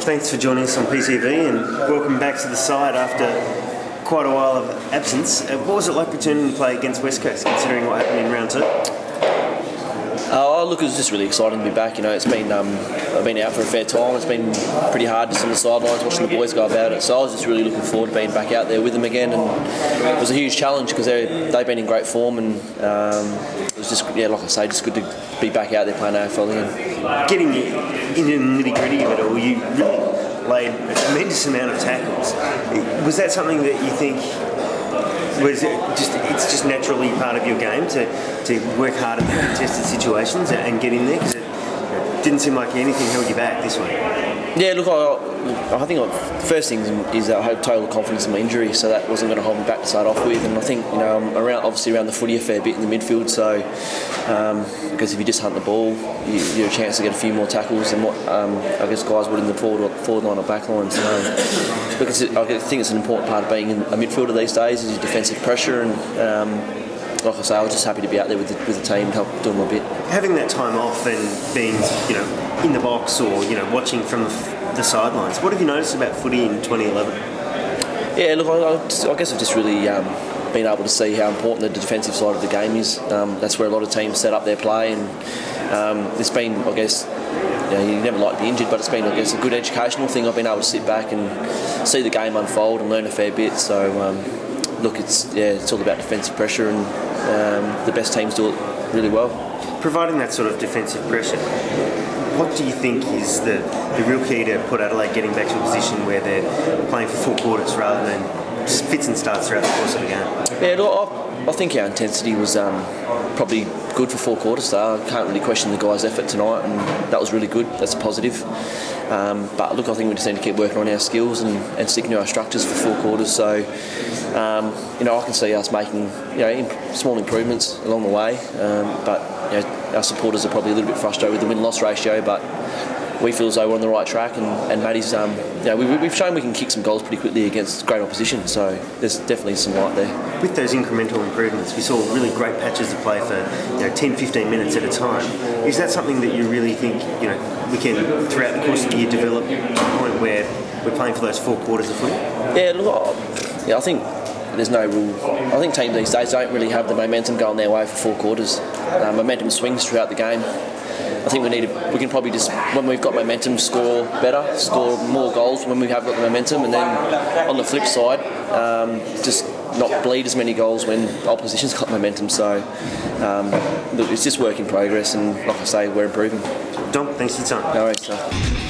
thanks for joining us on PTV and welcome back to the side after quite a while of absence. What was it like returning to play against West Coast, considering what happened in round two? Look, it was just really exciting to be back. You know, it's been I've been out for a fair time. It's been pretty hard just on the sidelines watching the boys go about it. So I was just really looking forward to being back out there with them again, and it was a huge challenge because they've been in great form, and it was just like I say, just good to be back out there playing AFL again. Getting in the nitty-gritty of it all, you really laid a tremendous amount of tackles. Was that something that you think it's just naturally part of your game to work hard at the contested situations and get in there? Because it didn't seem like anything held you back this week. Yeah, look, I think the first thing is that I had total confidence in my injury, so that wasn't going to hold me back to start off with. And I think I'm obviously around the footy a fair bit in the midfield, so because if you just hunt the ball, you have a chance to get a few more tackles than what I guess guys would in the forward line or back line. So I think it's an important part of being a midfielder these days is your defensive pressure, and like I say, I was just happy to be out there with the team and help doing my bit. Having that time off and being in the box or watching from the sidelines, what have you noticed about footy in 2011? Yeah, look, I guess I've just really been able to see how important the defensive side of the game is. That's where a lot of teams set up their play, and it's been, I guess, you never like to be injured, but it's been, I guess, a good educational thing. I've been able to sit back and see the game unfold and learn a fair bit. So look, it's all about defensive pressure, and the best teams do it really well. Providing that sort of defensive pressure, what do you think is the real key to put Adelaide getting back to a position where they're playing for full quarters rather than just fits and starts throughout the course of the game? Yeah, look, I think our intensity was probably good for 4 quarters. I can't really question the guys' effort tonight, and that was really good. That's a positive. But look, I think we just need to keep working on our skills and sticking to our structures for 4 quarters. So, I can see us making small improvements along the way. But our supporters are probably a little bit frustrated with the win-loss ratio. But we feel as though we're on the right track, and Matty's, we've shown we can kick some goals pretty quickly against great opposition. So there's definitely some light there. With those incremental improvements, we saw really great patches of play for 10-15 minutes at a time. Is that something that you really think we can, throughout the course of the year, develop to a point where we're playing for those 4 quarters of footy? Yeah, look, I think there's no rule. I think teams these days don't really have the momentum going their way for 4 quarters. Momentum swings throughout the game. I think we can probably just, when we've got momentum, score better, score more goals when we have got the momentum, and then on the flip side, just not bleed as many goals when the opposition's got momentum. So look, it's just work in progress, and like I say, we're improving. Dom, thanks for your time. No worries.